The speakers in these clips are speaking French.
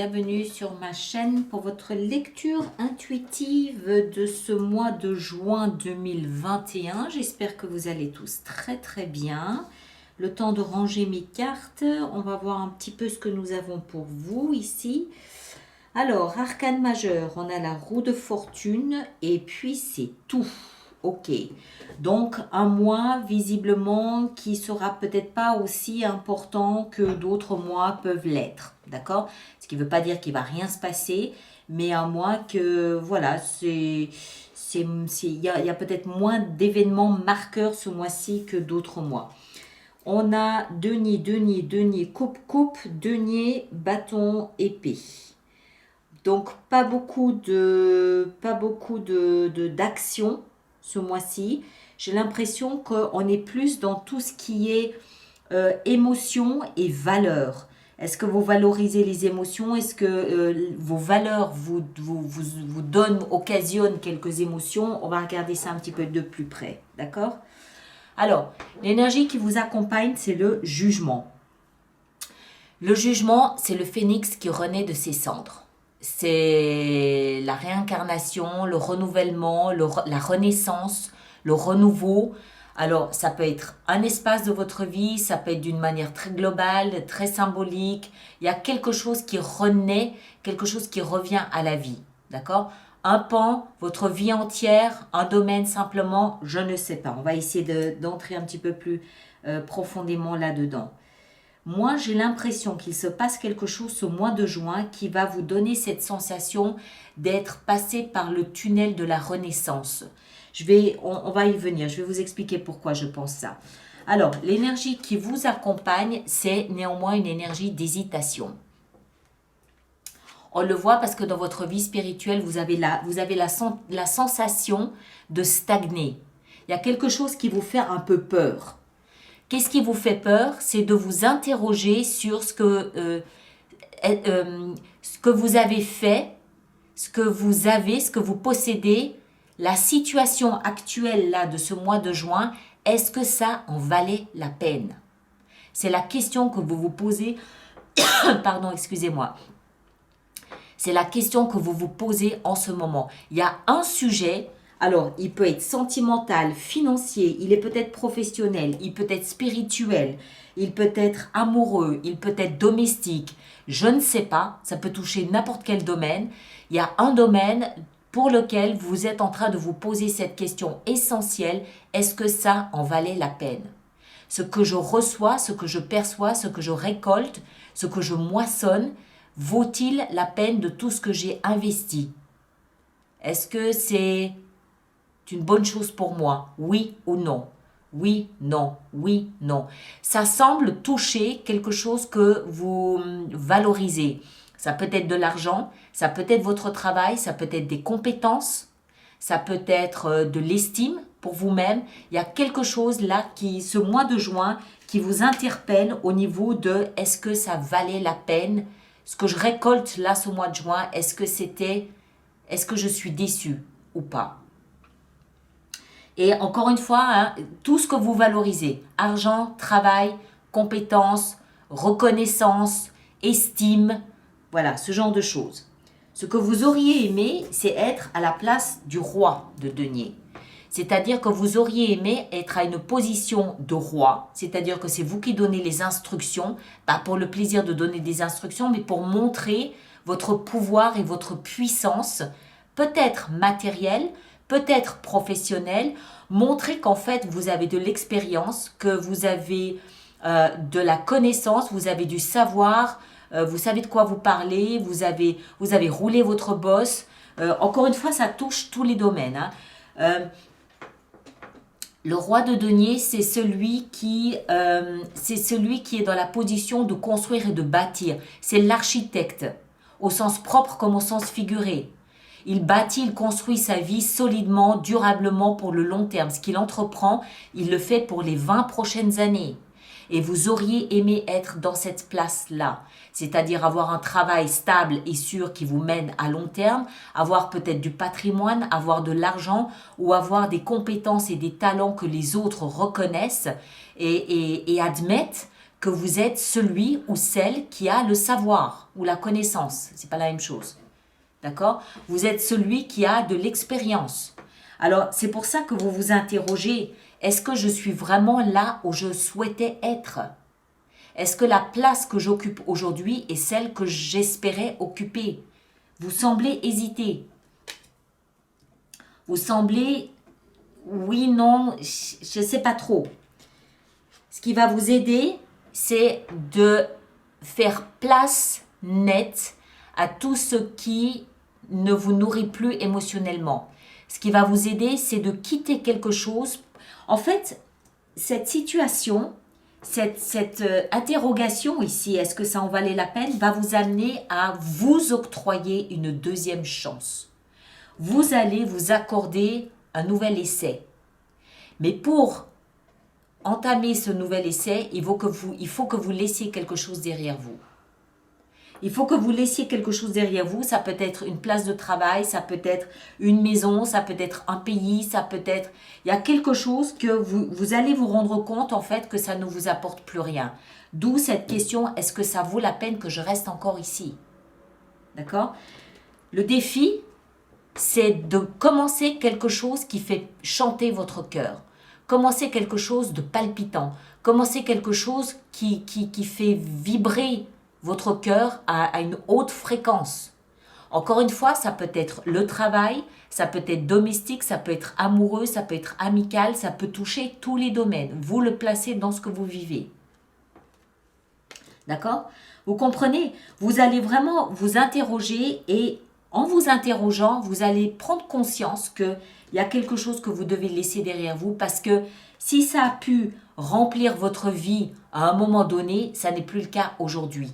bienvenue sur ma chaîne pour votre lecture intuitive de ce mois de juin 2021. J'espère que vous allez tous très très bien. Le temps de ranger mes cartes, on va voir un petit peu ce que nous avons pour vous ici. Alors, arcane majeur, on a la roue de fortune et puis c'est tout. Ok, donc un mois visiblement qui sera peut-être pas aussi important que d'autres mois peuvent l'être, d'accord? Ce qui ne veut pas dire qu'il va rien se passer, mais un mois que voilà, il y a peut-être moins d'événements marqueurs ce mois-ci que d'autres mois. On a denier, denier, denier, coupe, coupe, denier, bâton, épée. Donc pas beaucoup d'action ce mois-ci. J'ai l'impression qu'on est plus dans tout ce qui est émotion et valeur. Est-ce que vous valorisez les émotions? Est-ce que vos valeurs vous donnent, occasionnent quelques émotions? On va regarder ça un petit peu de plus près, d'accord? Alors, l'énergie qui vous accompagne, c'est le jugement. Le jugement, c'est le phénix qui renaît de ses cendres. C'est la réincarnation, le renouvellement, la renaissance, le renouveau. Alors, ça peut être un espace de votre vie, ça peut être d'une manière très globale, très symbolique. Il y a quelque chose qui renaît, quelque chose qui revient à la vie. D'accord? Un pan, votre vie entière, un domaine simplement, je ne sais pas. On va essayer d'entrer un petit peu plus profondément là-dedans. Moi, j'ai l'impression qu'il se passe quelque chose ce mois de juin qui va vous donner cette sensation d'être passé par le tunnel de la renaissance. On va y venir, je vais vous expliquer pourquoi je pense ça. Alors, l'énergie qui vous accompagne, c'est néanmoins une énergie d'hésitation. On le voit parce que dans votre vie spirituelle, vous avez la sensation de stagner. Il y a quelque chose qui vous fait un peu peur. Qu'est-ce qui vous fait peur? C'est de vous interroger sur ce que vous avez fait, ce que vous possédez, la situation actuelle là de ce mois de juin, est-ce que ça en valait la peine? C'est la question que vous vous posez, pardon, excusez-moi. C'est la question que vous vous posez en ce moment. Il y a un sujet. Alors, il peut être sentimental, financier, il est peut-être professionnel, il peut être spirituel, il peut être amoureux, il peut être domestique. Je ne sais pas, ça peut toucher n'importe quel domaine. Il y a un domaine pour lequel vous êtes en train de vous poser cette question essentielle. Est-ce que ça en valait la peine? Ce que je reçois, ce que je perçois, ce que je récolte, ce que je moissonne, vaut-il la peine de tout ce que j'ai investi? Est-ce que c'est une bonne chose pour moi? Oui ou non? Oui, non, oui, non. Ça semble toucher quelque chose que vous valorisez. Ça peut être de l'argent, ça peut être votre travail, ça peut être des compétences, ça peut être de l'estime pour vous-même. Il y a quelque chose là ce mois de juin, qui vous interpelle au niveau de est-ce que ça valait la peine? Ce que je récolte là ce mois de juin, est-ce que je suis déçue ou pas? Et encore une fois, hein, tout ce que vous valorisez, argent, travail, compétences, reconnaissance, estime, voilà, ce genre de choses. Ce que vous auriez aimé, c'est être à la place du roi de denier. C'est-à-dire que vous auriez aimé être à une position de roi, c'est-à-dire que c'est vous qui donnez les instructions, pas pour le plaisir de donner des instructions, mais pour montrer votre pouvoir et votre puissance, peut-être matérielle, peut-être professionnelle, montrer qu'en fait vous avez de l'expérience, que vous avez de la connaissance, vous avez du savoir, vous savez de quoi vous parlez, vous avez roulé votre bosse. Encore une fois, ça touche tous les domaines. Hein. Le roi de denier, c'est celui qui est dans la position de construire et de bâtir. C'est l'architecte, au sens propre comme au sens figuré. Il bâtit, il construit sa vie solidement, durablement pour le long terme. Ce qu'il entreprend, il le fait pour les 20 prochaines années. Et vous auriez aimé être dans cette place-là, c'est-à-dire avoir un travail stable et sûr qui vous mène à long terme, avoir peut-être du patrimoine, avoir de l'argent ou avoir des compétences et des talents que les autres reconnaissent et admettent que vous êtes celui ou celle qui a le savoir ou la connaissance. C'est pas la même chose. D'accord? Vous êtes celui qui a de l'expérience. Alors, c'est pour ça que vous vous interrogez, est-ce que je suis vraiment là où je souhaitais être? Est-ce que la place que j'occupe aujourd'hui est celle que j'espérais occuper? Vous semblez hésiter. Vous semblez, oui, non, je ne sais pas trop. Ce qui va vous aider, c'est de faire place nette à tout ce qui ne vous nourrit plus émotionnellement. Ce qui va vous aider, c'est de quitter quelque chose. En fait, cette situation, cette interrogation ici, est-ce que ça en valait la peine, va vous amener à vous octroyer une deuxième chance. Vous allez vous accorder un nouvel essai. Mais pour entamer ce nouvel essai, il faut que vous laissiez quelque chose derrière vous. Il faut que vous laissiez quelque chose derrière vous. Ça peut être une place de travail, ça peut être une maison, ça peut être un pays, ça peut être... Il y a quelque chose que vous allez vous rendre compte en fait que ça ne vous apporte plus rien. D'où cette question, est-ce que ça vaut la peine que je reste encore ici? D'accord? Le défi, c'est de commencer quelque chose qui fait chanter votre cœur. Commencez quelque chose de palpitant. Commencez quelque chose qui fait vibrer votre cœur à une haute fréquence. Encore une fois, ça peut être le travail, ça peut être domestique, ça peut être amoureux, ça peut être amical, ça peut toucher tous les domaines. Vous le placez dans ce que vous vivez. D'accord? Vous comprenez? Vous allez vraiment vous interroger et en vous interrogeant, vous allez prendre conscience qu'il y a quelque chose que vous devez laisser derrière vous parce que si ça a pu remplir votre vie à un moment donné, ça n'est plus le cas aujourd'hui.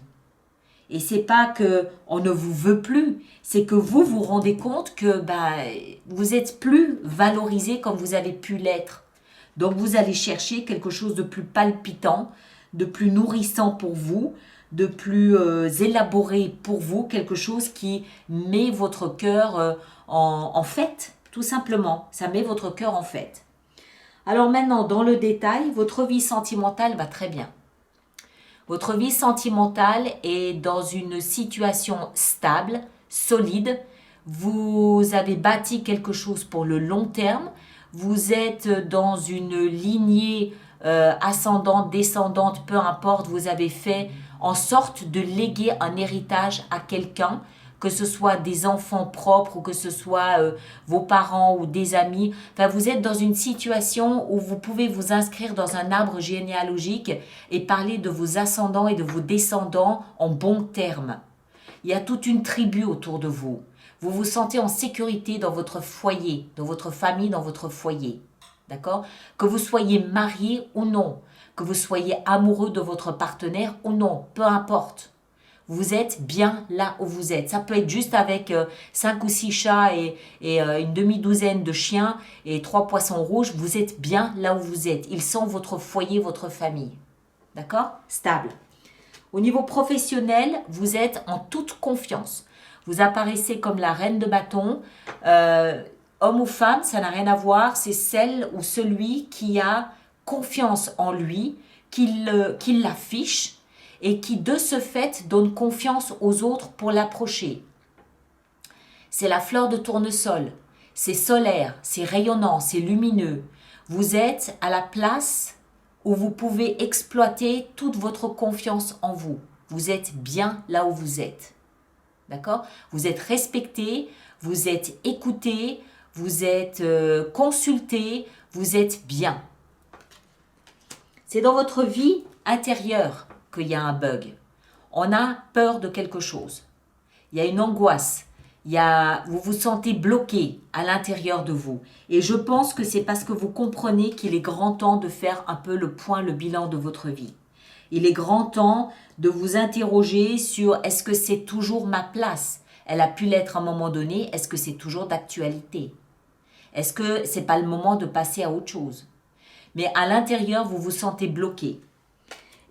Et c'est pas que on ne vous veut plus, c'est que vous vous rendez compte que vous êtes plus valorisé comme vous avez pu l'être. Donc vous allez chercher quelque chose de plus palpitant, de plus nourrissant pour vous, de plus élaboré pour vous, quelque chose qui met votre cœur en fête, tout simplement. Ça met votre cœur en fête. Alors maintenant, dans le détail, votre vie sentimentale va très bien. Votre vie sentimentale est dans une situation stable, solide. Vous avez bâti quelque chose pour le long terme. Vous êtes dans une lignée ascendante, descendante, peu importe. Vous avez fait en sorte de léguer un héritage à quelqu'un, que ce soit des enfants propres ou que ce soit vos parents ou des amis. Enfin, vous êtes dans une situation où vous pouvez vous inscrire dans un arbre généalogique et parler de vos ascendants et de vos descendants en bons termes. Il y a toute une tribu autour de vous. Vous vous sentez en sécurité dans votre foyer, dans votre famille, dans votre foyer. D'accord? Que vous soyez marié ou non, que vous soyez amoureux de votre partenaire ou non, peu importe. Vous êtes bien là où vous êtes. Ça peut être juste avec 5 ou 6 chats et une demi-douzaine de chiens et 3 poissons rouges. Vous êtes bien là où vous êtes. Ils sont votre foyer, votre famille. D'accord? Stable. Au niveau professionnel, vous êtes en toute confiance. Vous apparaissez comme la reine de bâton. Homme ou femme, ça n'a rien à voir. C'est celle ou celui qui a confiance en lui, qui l'affiche et qui de ce fait donne confiance aux autres pour l'approcher. C'est la fleur de tournesol, c'est solaire, c'est rayonnant, c'est lumineux. Vous êtes à la place où vous pouvez exploiter toute votre confiance en vous. Vous êtes bien là où vous êtes. D'accord? Vous êtes respecté, vous êtes écouté, vous êtes consulté, vous êtes bien. C'est dans votre vie intérieure qu'il y a un bug. On a peur de quelque chose. Il y a une angoisse. Vous vous sentez bloqué à l'intérieur de vous. Et je pense que c'est parce que vous comprenez qu'il est grand temps de faire un peu le point, le bilan de votre vie. Il est grand temps de vous interroger sur est-ce que c'est toujours ma place? Elle a pu l'être à un moment donné. Est-ce que c'est toujours d'actualité? Est-ce que c'est pas le moment de passer à autre chose? Mais à l'intérieur, vous vous sentez bloqué.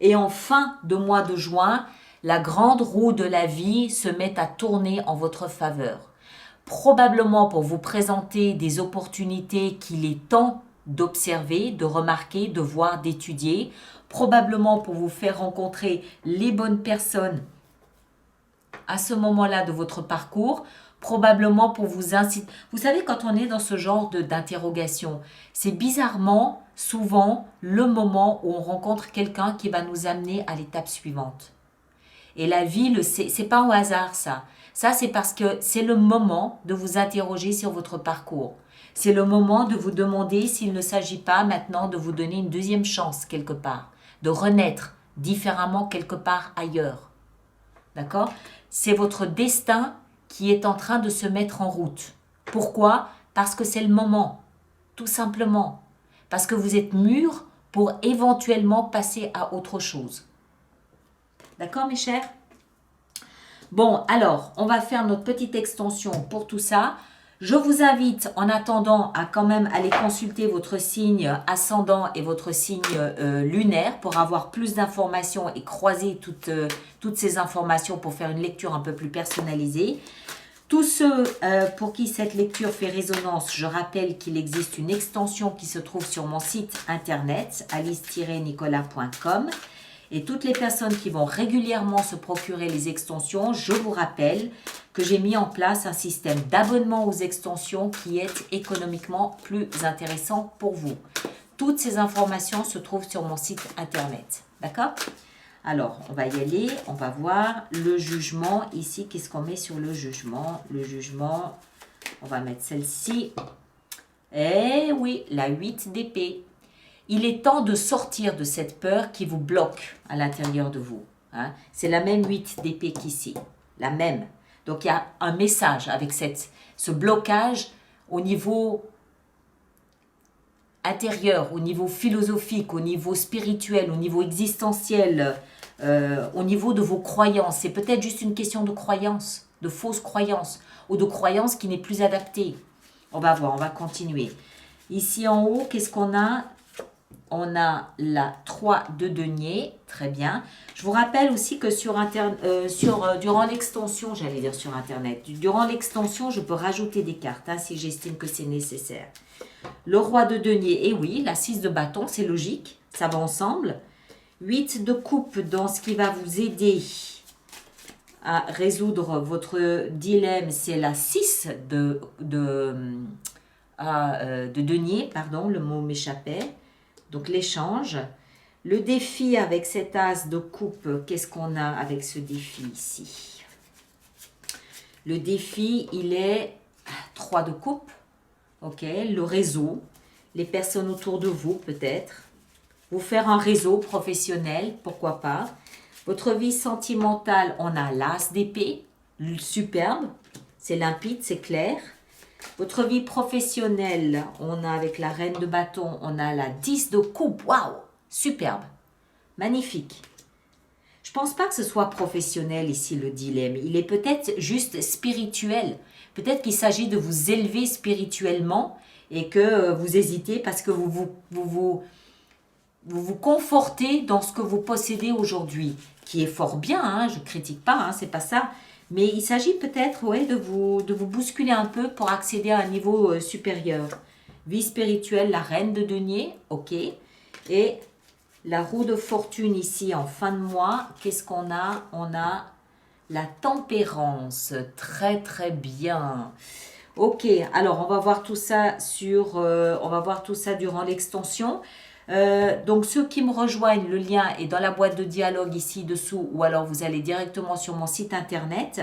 Et en fin de mois de juin, la grande roue de la vie se met à tourner en votre faveur. Probablement pour vous présenter des opportunités qu'il est temps d'observer, de remarquer, de voir, d'étudier, probablement pour vous faire rencontrer les bonnes personnes à ce moment-là de votre parcours, probablement pour vous inciter. Vous savez, quand on est dans ce genre d'interrogation, c'est bizarrement souvent le moment où on rencontre quelqu'un qui va nous amener à l'étape suivante. Et la vie, c'est pas au hasard ça. Ça, c'est parce que c'est le moment de vous interroger sur votre parcours. C'est le moment de vous demander s'il ne s'agit pas maintenant de vous donner une deuxième chance quelque part, de renaître différemment quelque part ailleurs. D'accord? C'est votre destin qui est en train de se mettre en route. Pourquoi? Parce que c'est le moment, tout simplement. Parce que vous êtes mûr pour éventuellement passer à autre chose. D'accord, mes chers? Bon, alors, on va faire notre petite extension pour tout ça. Je vous invite, en attendant, à quand même aller consulter votre signe ascendant et votre signe lunaire pour avoir plus d'informations et croiser toutes ces informations pour faire une lecture un peu plus personnalisée. Tous ceux pour qui cette lecture fait résonance, je rappelle qu'il existe une extension qui se trouve sur mon site internet alice-nicolas.com. Et toutes les personnes qui vont régulièrement se procurer les extensions, je vous rappelle que j'ai mis en place un système d'abonnement aux extensions qui est économiquement plus intéressant pour vous. Toutes ces informations se trouvent sur mon site internet. D'accord? Alors, on va y aller, on va voir le jugement. Ici, qu'est-ce qu'on met sur le jugement? Le jugement, on va mettre celle-ci. Eh oui, la 8 d'épée. Il est temps de sortir de cette peur qui vous bloque à l'intérieur de vous. Hein. C'est la même 8 d'épée qu'ici, la même. Donc, il y a un message avec ce blocage au niveau intérieur, au niveau philosophique, au niveau spirituel, au niveau existentiel, au niveau de vos croyances. C'est peut-être juste une question de croyance, de fausses croyances, ou de croyances qui n'est plus adaptée. On va voir, on va continuer. Ici en haut, qu'est-ce qu'on a? On a la 3 de denier, très bien. Je vous rappelle aussi que durant l'extension, j'allais dire sur Internet, durant l'extension, je peux rajouter des cartes hein, si j'estime que c'est nécessaire. Le roi de denier, et oui, la 6 de bâton, c'est logique, ça va ensemble. 8 de coupe dans ce qui va vous aider à résoudre votre dilemme, c'est la 6 de denier, pardon, le mot m'échappait. Donc l'échange. Le défi avec cet as de coupe, qu'est-ce qu'on a avec ce défi ici? Le défi, il est 3 de coupe. Ok, le réseau, les personnes autour de vous peut-être. Vous faire un réseau professionnel, pourquoi pas. Votre vie sentimentale, on a l'as d'épée, superbe, c'est limpide, c'est clair. Votre vie professionnelle, on a avec la reine de bâton, on a la 10 de coupe. Waouh, superbe, magnifique. Je pense pas que ce soit professionnel ici le dilemme. Il est peut-être juste spirituel. Peut-être qu'il s'agit de vous élever spirituellement et que vous hésitez parce que vous vous confortez dans ce que vous possédez aujourd'hui, qui est fort bien, hein, je ne critique pas, hein, c'est pas ça. Mais il s'agit peut-être ouais, de vous bousculer un peu pour accéder à un niveau supérieur. Vie spirituelle, la reine de denier, ok. Et la roue de fortune ici en fin de mois, qu'est-ce qu'on a? On a la tempérance, très très bien. Ok, alors on va voir tout ça durant l'extension. Donc ceux qui me rejoignent, le lien est dans la boîte de dialogue ici dessous ou alors vous allez directement sur mon site internet.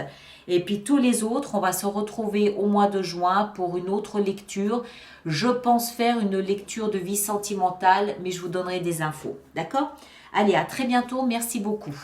Et puis tous les autres, on va se retrouver au mois de juin pour une autre lecture. Je pense faire une lecture de vie sentimentale, mais je vous donnerai des infos. D'accord? Allez, à très bientôt. Merci beaucoup.